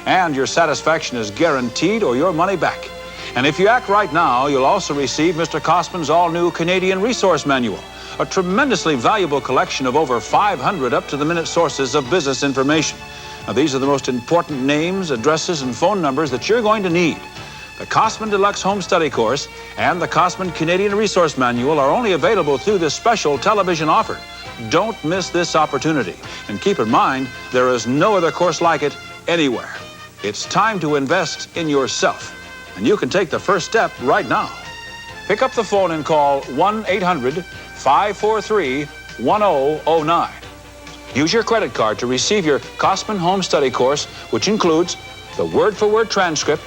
And your satisfaction is guaranteed or your money back. And if you act right now, you'll also receive Mr. Cossman's all-new Canadian Resource Manual, a tremendously valuable collection of over 500 up-to-the-minute sources of business information. Now, these are the most important names, addresses, and phone numbers that you're going to need. The Cossman Deluxe Home Study Course and the Cossman Canadian Resource Manual are only available through this special television offer. Don't miss this opportunity. And keep in mind, there is no other course like it anywhere. It's time to invest in yourself, and you can take the first step right now. Pick up the phone and call 1-800-543-1009. Use your credit card to receive your Cossman Home Study Course, which includes the word-for-word transcript,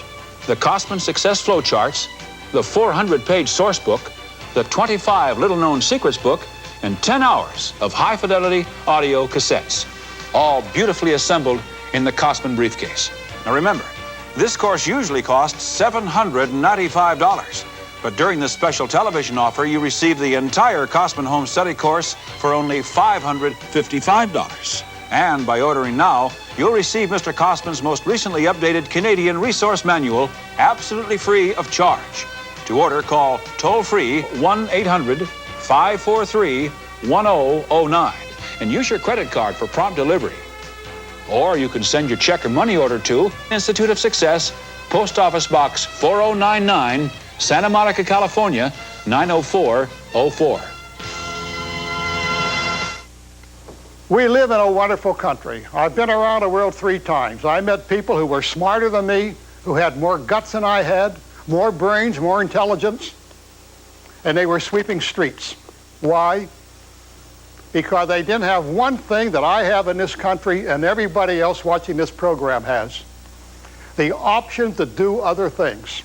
the Cossman Success Flow Charts, the 400-page source book, the 25 little-known secrets book, and 10 hours of high-fidelity audio cassettes, all beautifully assembled in the Cossman briefcase. Now remember, this course usually costs $795, but during this special television offer, you receive the entire Cossman Home Study course for only $555. And by ordering now, you'll receive Mr. Cossman's most recently updated Canadian Resource Manual absolutely free of charge. To order, call toll-free 1-800-543-1009 and use your credit card for prompt delivery. Or you can send your check or money order to Institute of Success, Post Office Box 4099, Santa Monica, California, 90404. We live in a wonderful country. I've been around the world 3 times. I met people who were smarter than me, who had more guts than I had, more brains, more intelligence, and they were sweeping streets. Why? Because they didn't have one thing that I have in this country and everybody else watching this program has: the option to do other things.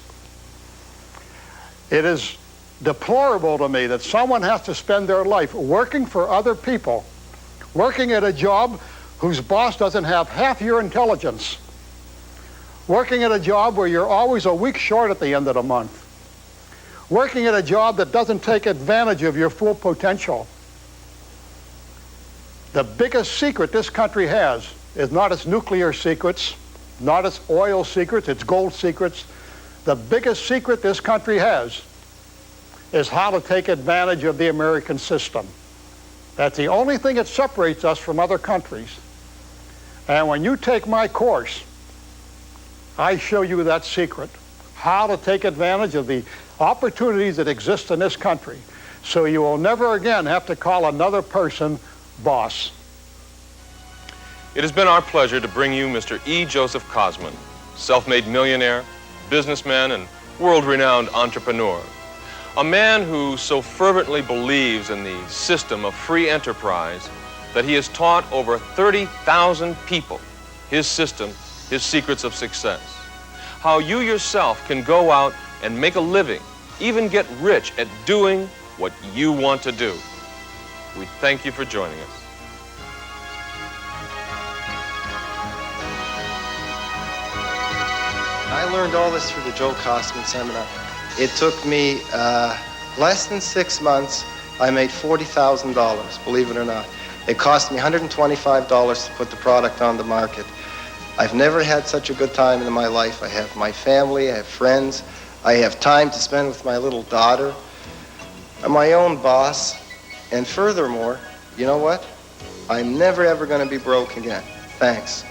It is deplorable to me that someone has to spend their life working for other people, working at a job whose boss doesn't have half your intelligence, working at a job where you're always a week short at the end of the month, working at a job that doesn't take advantage of your full potential. The biggest secret this country has is not its nuclear secrets, not its oil secrets, its gold secrets. The biggest secret this country has is how to take advantage of the American system. That's the only thing that separates us from other countries. And when you take my course, I show you that secret, how to take advantage of the opportunities that exist in this country, so you will never again have to call another person boss. It has been our pleasure to bring you Mr. E. Joseph Cossman, self-made millionaire, businessman, and world-renowned entrepreneur. A man who so fervently believes in the system of free enterprise that he has taught over 30,000 people his system, his secrets of success. How you yourself can go out and make a living, even get rich at doing what you want to do. We thank you for joining us. I learned all this through the Joe Cossman seminar. It took me less than 6 months. I made $40,000, believe it or not. It cost me $125 to put the product on the market. I've never had such a good time in my life. I have my family, I have friends, I have time to spend with my little daughter. I'm my own boss, and furthermore, you know what? I'm never ever going to be broke again. Thanks.